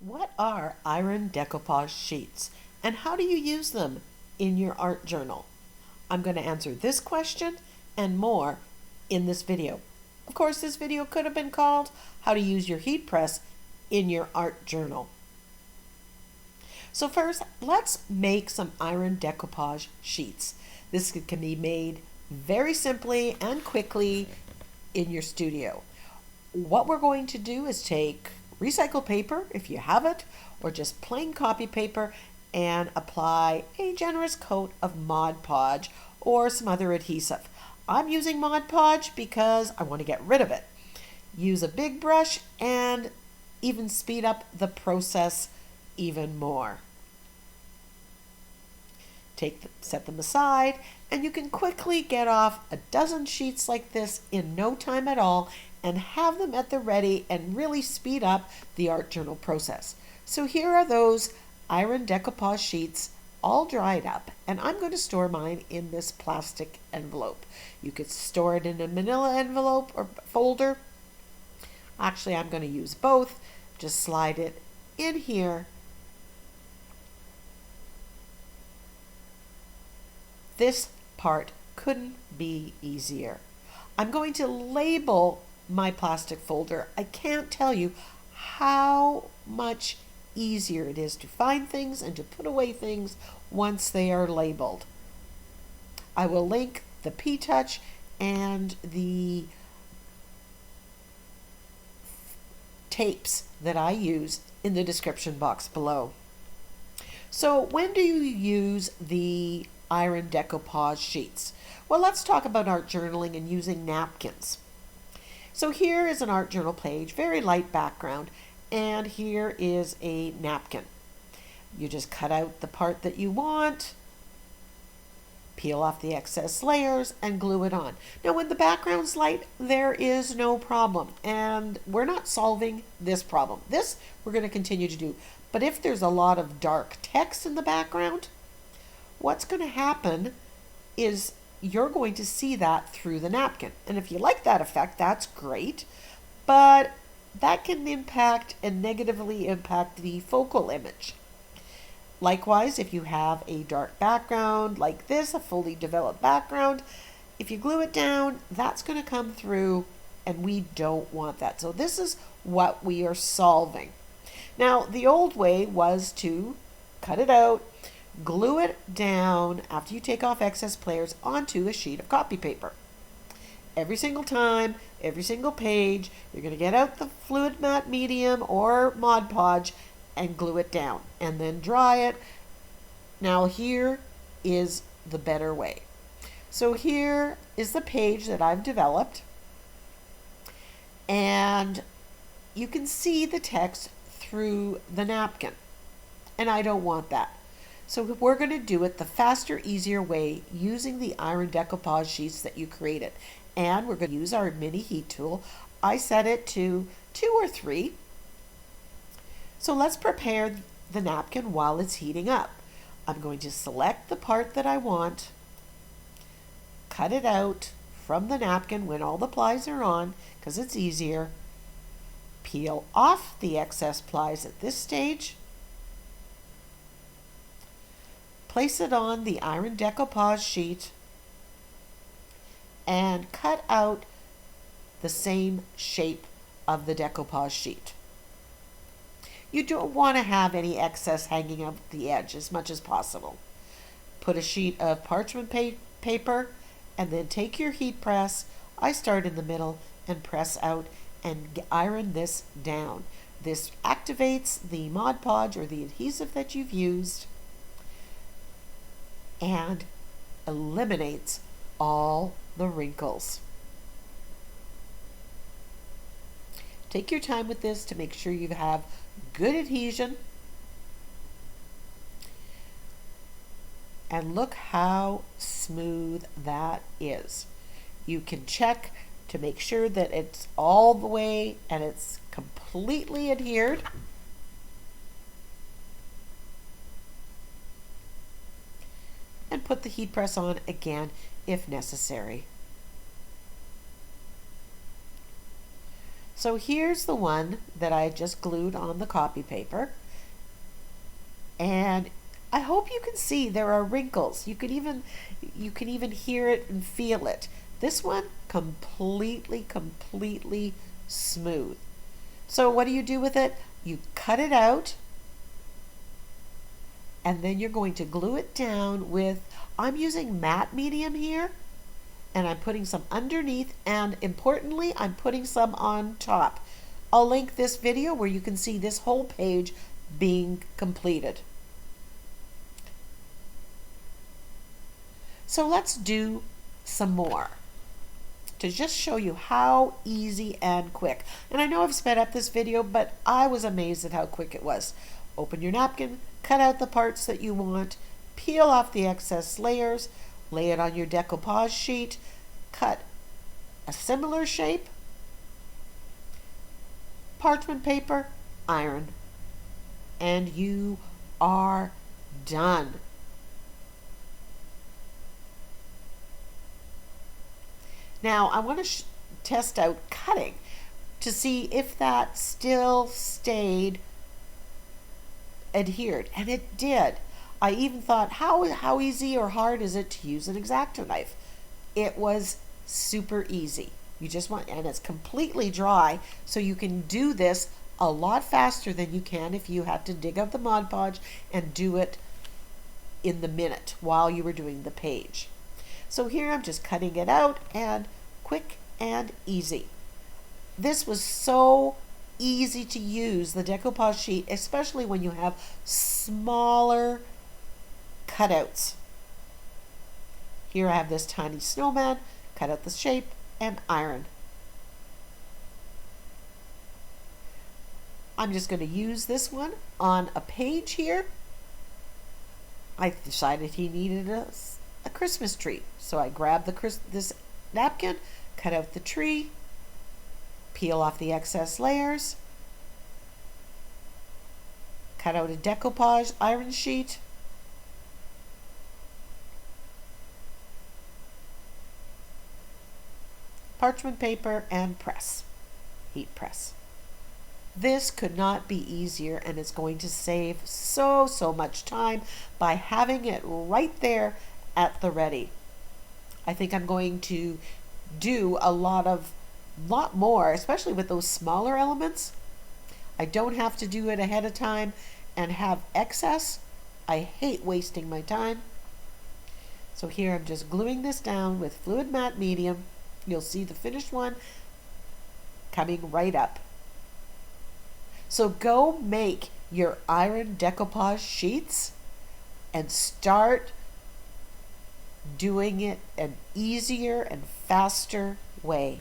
What are iron decoupage sheets and how do you use them in your art journal? I'm going to answer this question and more in this video. Of course, this video could have been called How to Use Your Heat Press in Your Art Journal. So first, let's make some iron decoupage sheets. This can be made very simply and quickly in your studio. What we're going to do is take recycled paper, if you have it, or just plain copy paper, and apply a generous coat of Mod Podge or some other adhesive. I'm using Mod Podge because I want to get rid of it. Use a big brush and even speed up the process even more. Set them aside, and you can quickly get off a dozen sheets like this in no time at all and have them at the ready and really speed up the art journal process. So here are those iron decoupage sheets all dried up, and I'm going to store mine in this plastic envelope. You could store it in a manila envelope or folder. Actually, I'm going to use both. Just slide it in here. This part couldn't be easier. I'm going to label my plastic folder. I can't tell you how much easier it is to find things and to put away things once they are labeled. I will link the P-Touch and the tapes that I use in the description box below. So when do you use the iron decoupage sheets? Well, let's talk about art journaling and using napkins. So here is an art journal page, very light background, and here is a napkin. You just cut out the part that you want, peel off the excess layers, and glue it on. Now when the background's light, there is no problem, and we're not solving this problem. This we're going to continue to do. But if there's a lot of dark text in the background, what's going to happen is you're going to see that through the napkin. And if you like that effect, that's great. But that can impact and negatively impact the focal image. Likewise, if you have a dark background like this, a fully developed background, if you glue it down, that's going to come through, and we don't want that. So this is what we are solving. Now, the old way was to cut it out, glue it down after you take off excess layers onto a sheet of copy paper. Every single time, every single page, you're going to get out the fluid matte medium or Mod Podge and glue it down and then dry it. Now here is the better way. So here is the page that I've developed, and you can see the text through the napkin, and I don't want that. So we're going to do it the faster, easier way using the iron decoupage sheets that you created. And we're going to use our mini heat tool. I set it to 2 or 3. So let's prepare the napkin while it's heating up. I'm going to select the part that I want, cut it out from the napkin when all the plies are on, because it's easier. Peel off the excess plies at this stage. Place it on the iron decoupage sheet and cut out the same shape of the decoupage sheet. You don't want to have any excess hanging out the edge as much as possible. Put a sheet of parchment paper and then take your heat press. I start in the middle and press out and iron this down. This activates the Mod Podge or the adhesive that you've used and eliminates all the wrinkles. Take your time with this to make sure you have good adhesion. And look how smooth that is. You can check to make sure that it's all the way and it's completely adhered. And put the heat press on again if necessary. So here's the one that I just glued on the copy paper. And I hope you can see there are wrinkles. You can even hear it and feel it. This one completely smooth. So what do you do with it? You cut it out, and then you're going to glue it down with, I'm using matte medium here, and I'm putting some underneath, and importantly, I'm putting some on top. I'll link this video where you can see this whole page being completed. So let's do some more to just show you how easy and quick. And I know I've sped up this video, but I was amazed at how quick it was. Open your napkin, cut out the parts that you want, peel off the excess layers, lay it on your decoupage sheet, cut a similar shape, parchment paper, iron, and you are done. Now I want to test out cutting to see if that still stayed adhered, and it did. I even thought, how easy or hard is it to use an X-Acto knife? It was super easy. You just want, and it's completely dry, so you can do this a lot faster than you can if you had to dig out the Mod Podge and do it in the minute while you were doing the page. So here I'm just cutting it out, and quick and easy. This was so easy to use, the decoupage sheet, especially when you have smaller cutouts. Here I have this tiny snowman, cut out the shape and iron. I'm just going to use this one on a page here. I decided he needed a Christmas tree, so I grabbed this napkin, cut out the tree, peel off the excess layers, cut out a decoupage iron sheet, parchment paper, and press, heat press. This could not be easier, and it's going to save so much time by having it right there at the ready. I think I'm going to do a lot more, especially with those smaller elements. I don't have to do it ahead of time and have excess. I hate wasting my time. So here I'm just gluing this down with fluid matte medium. You'll see the finished one coming right up. So go make your iron decoupage sheets and start doing it an easier and faster way.